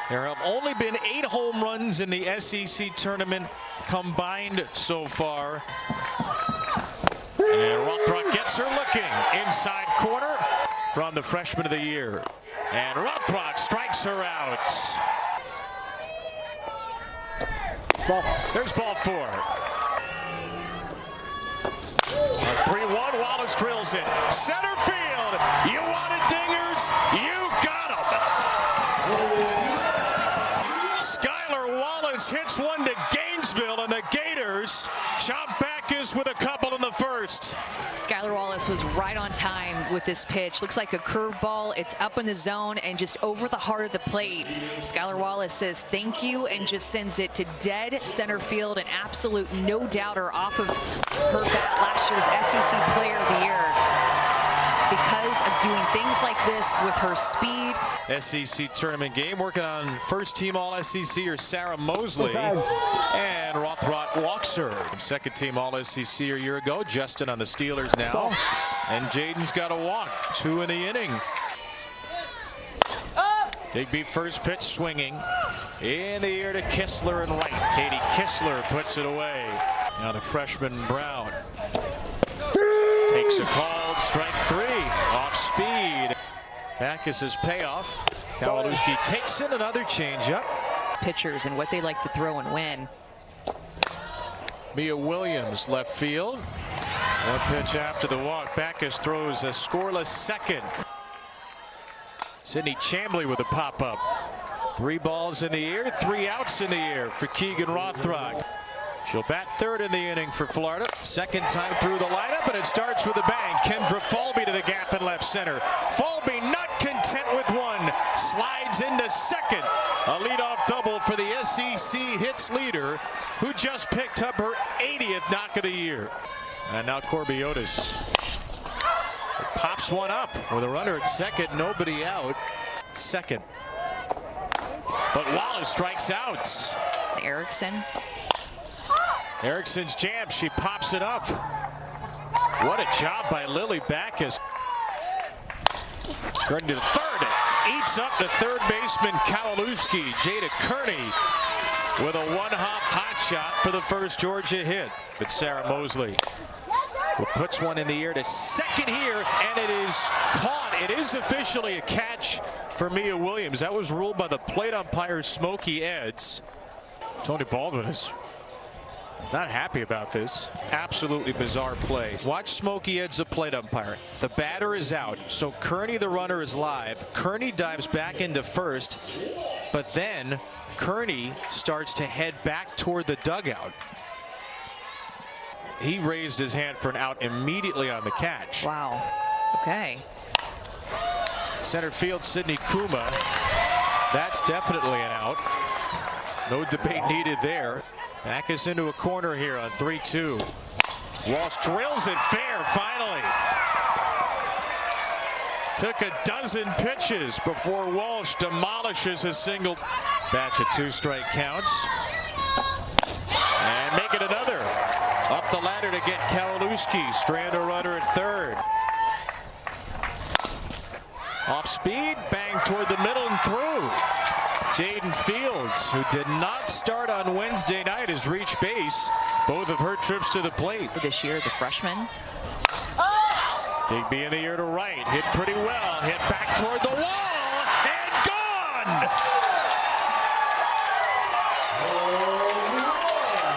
There have only been 8 home runs in the SEC tournament combined so far. And Rothrock gets her looking inside corner from the freshman of the year. And Rothrock strikes her out. There's ball 4. A 3-1, Wallace drills it. Center field. You wanted dingers, you got them. Skylar Wallace hits one to Gainesville, and the Gators chop back with a couple in the first. Skylar Wallace was right on time with this pitch. Looks like a curveball. It's up in the zone and just over the heart of the plate. Skylar Wallace says thank you and just sends it to dead center field. An absolute no-doubter off of her bat, last year's SEC Player of the Year. Because of doing things like this with her speed. SEC tournament game, working on first team All-SEC or Sarah Mosley. And Rothrock walks her. Second team All-SEC a year ago. Justin on the Steelers now. And Jaden's got a walk. 2 in the inning. Digby first pitch swinging. In the air to Kistler and right. Katie Kistler puts it away. Now the freshman Brown takes a called strike 3 off speed. Backus's payoff. Kowalewski takes in another changeup. Pitchers and what they like to throw and win. Mia Williams left field. One pitch after the walk. Backus throws a scoreless second. Sydney Chambly with a pop-up. 3 balls in the air, 3 outs in the air for Keegan Rothrock. She'll bat third in the inning for Florida. Second time through the lineup, and it starts with a bang. Kendra Falby to the gap in left center. Falby not content with one. Slides into second. A leadoff double for the SEC hits leader, who just picked up her 80th knock of the year. And now Corbiotis pops one up with a runner at second, nobody out. Second. But Wallace strikes out. Erickson's jam, she pops it up. What a job by Lily Backus. Going to the third, eats up the third baseman Kowalewski. Jada Kearney with a 1-hop hot shot for the first Georgia hit. But Sarah Mosley puts one in the air to second here, and it is caught. It is officially a catch for Mia Williams. That was ruled by the plate umpire Smokey Eds. Tony Baldwin is not happy about this. Absolutely bizarre play. Watch Smokey Eds, the plate umpire. The batter is out, so Kearney, the runner, is live. Kearney dives back into first, but then Kearney starts to head back toward the dugout. He raised his hand for an out immediately on the catch. Wow. Okay. Center field, Sydney Kuma. That's definitely an out. No debate needed there. Backus into a corner here on 3-2. Walsh drills it fair finally. Took a dozen pitches before Walsh demolishes a single. Batch of 2 strike counts. And make it another. Up the ladder to get Kowalewski. Strand a runner at third. Off speed, bang toward the middle and through. Jaden Fields, who did not start on Wednesday night, has reached base both of her trips to the plate. This year as a freshman. Digby in the air to right, hit pretty well, hit back toward the wall, and gone!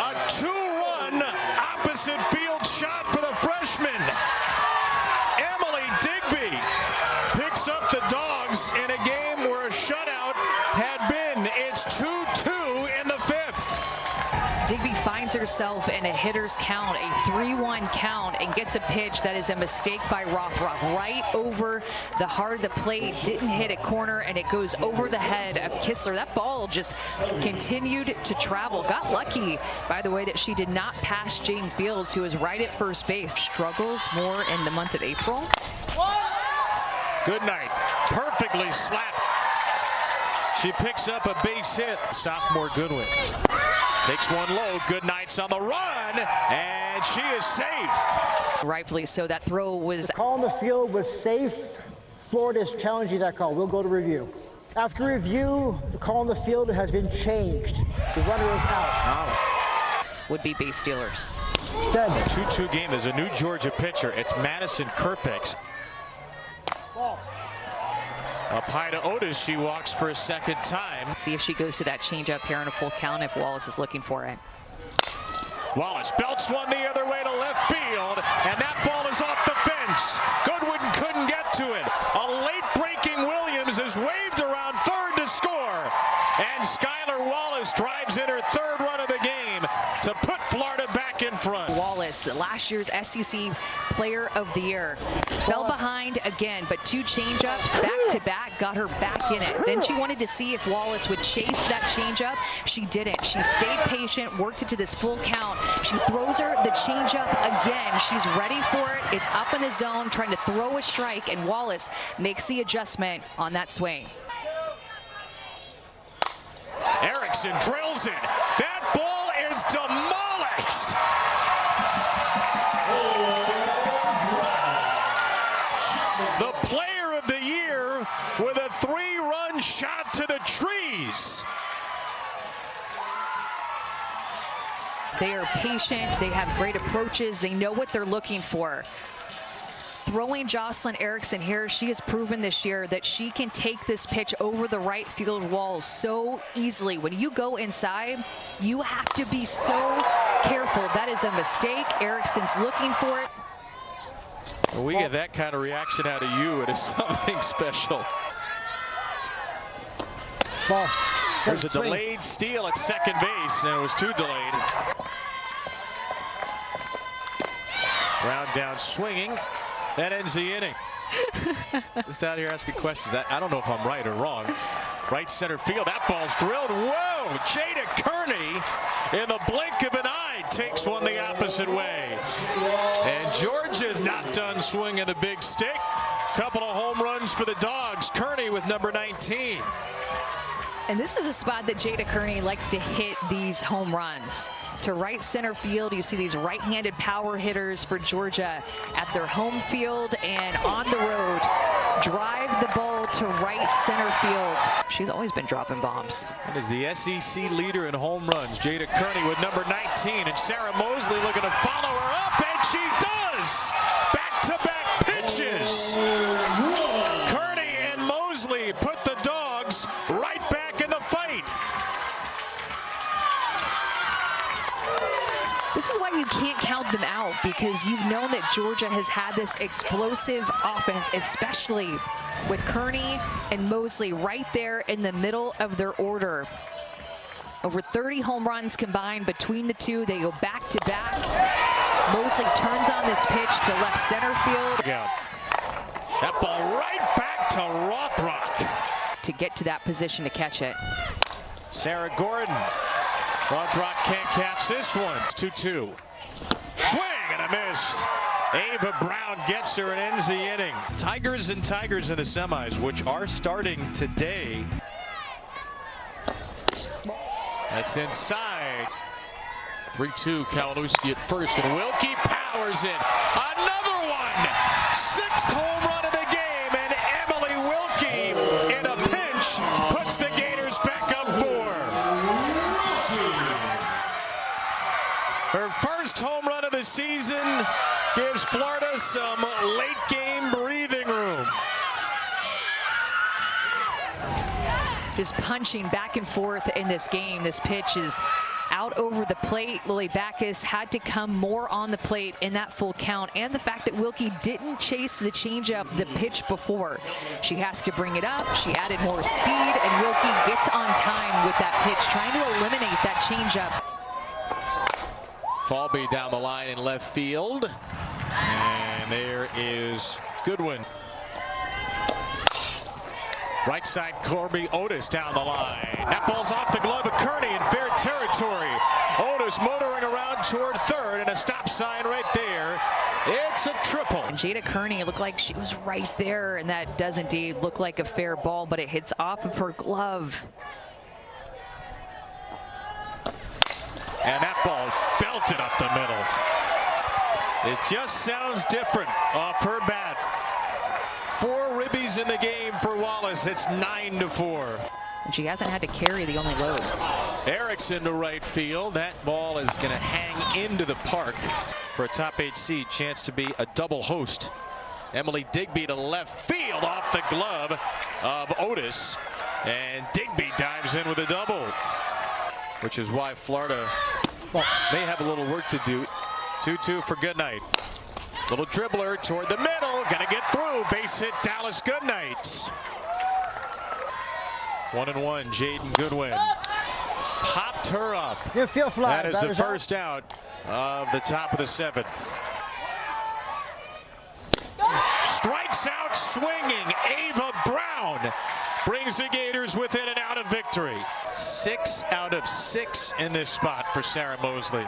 A 2-run opposite field shot for the freshman. Emily Digby picks up the Dogs in a game where a shutout had been. It's 2-2 in the 5th. Digby finds herself in a hitter's count, a 3-1 count, and gets a pitch that is a mistake by Rothrock. Right over the heart of the plate, didn't hit a corner, and it goes over the head of Kistler. That ball just continued to travel. Got lucky, by the way, that she did not pass Jane Fields, who was right at first base. Struggles more in the month of April. Good night. Perfectly slapped. She picks up a base hit. Sophomore Goodwin takes one low. Good night's on the run, and she is safe. Rightfully so. That throw was. The call on the field was safe. Florida's challenging that call. We'll go to review. After review, the call on the field has been changed. The runner is out. Would be base stealers. 2-2 game. There's a new Georgia pitcher. It's Madison Kerpix. Up high to Otis. She walks for a second time. See if she goes to that changeup here in a full count if Wallace is looking for it. Wallace belts one the other way to left field, and that ball is off the fence. Goodwin couldn't get to it. A late breaking Williams is waved around third to score, and Skylar Wallace drives in her third run of the game to put Florida back in front. Wallace, last year's SEC Player of the Year, fell behind again, but 2 changeups back to back got her back in it. Then she wanted to see if Wallace would chase that changeup. She didn't. She stayed patient, worked it to this full count. She throws her the changeup again. She's ready for it. It's up in the zone, trying to throw a strike, and Wallace makes the adjustment on that swing. Erickson drills it. That ball is demolished. The Player of the Year with a 3-run shot to the trees. They are patient. They have great approaches. They know what they're looking for. Throwing Jocelyn Erickson here, she has proven this year that she can take this pitch over the right field wall so easily. When you go inside, you have to be so careful. That is a mistake. Erickson's looking for it. When we get that kind of reaction out of you, it is something special. Ball. There's a delayed steal at second base, and it was too delayed. Brown down swinging. That ends the inning. Just out here asking questions. I don't know if I'm right or wrong. Right center field. That ball's drilled. Whoa! Jada Kearney, in the blink of an eye, takes one the opposite way. And Georgia's not done swinging the big stick. Couple of home runs for the Dogs. Kearney with number 19. And this is a spot that Jada Kearney likes to hit these home runs. To right center field, you see these right-handed power hitters for Georgia at their home field and on the road. Drive the ball to right center field. She's always been dropping bombs. That is the SEC leader in home runs. Jada Kearney with number 19, and Sarah Mosley looking to follow her up, and she does! Back-to-back pitches. Kearney and Mosley put the Dogs right back in the fight. This is why you can't count them out, because you've known that Georgia has had this explosive offense, especially with Kearney and Mosley right there in the middle of their order. Over 30 home runs combined between the two. They go back to back. Mosley turns on this pitch to left center field. Yeah. That ball right back to Rothrock. To get to that position to catch it. Sarah Gordon. Rothrock can't catch this one. It's 2-2. Swing and a miss. Ava Brown gets her and ends the inning. Tigers and Tigers in the semis, which are starting today. That's inside. 3-2, Kalinowski at first, and Wilkie powers it. Another one! 6th home run of the game, and Emily Wilkie in a pinch puts the Gators back up 4. Her first home run of the season gives Florida some late game breathing room. Is punching back and forth in this game. This pitch is out over the plate. Lily Backus had to come more on the plate in that full count, and the fact that Wilkie didn't chase the changeup the pitch before. She has to bring it up. She added more speed, and Wilkie gets on time with that pitch, trying to eliminate that changeup. Falby down the line in left field, and there is Goodwin. Right side, Corby Otis down the line. That ball's off the glove of Kearney in fair territory. Otis motoring around toward third, and a stop sign right there. It's a triple. And Jada Kearney looked like she was right there, and that does indeed look like a fair ball, but it hits off of her glove. And that ball belted up the middle. It just sounds different off her bat. 4 ribby threes in the game for Wallace. It's 9-4. And she hasn't had to carry the only load. Erickson to right field. That ball is going to hang into the park for a top 8 seed. Chance to be a double host. Emily Digby to left field off the glove of Otis. And Digby dives in with a double, which is why Florida may have a little work to do. 2-2 for Goodnight. Little dribbler toward the middle. Gonna get through. Base hit Dallas Goodnight. 1-1. Jaden Goodwin popped her up. Infield fly. That is the first out of the top of the 7th. Strikes out swinging. Ava Brown brings the Gators within an out of victory. 6 out of 6 in this spot for Sarah Mosley.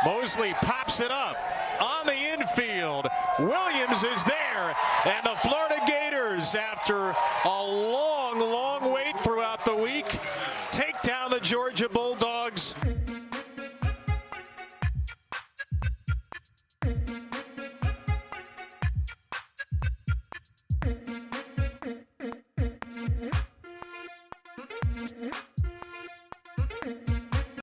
Mosley pops it up on the infield. Williams is there, and the Florida Gators, after a long wait throughout the week, take down the Georgia Bulldogs.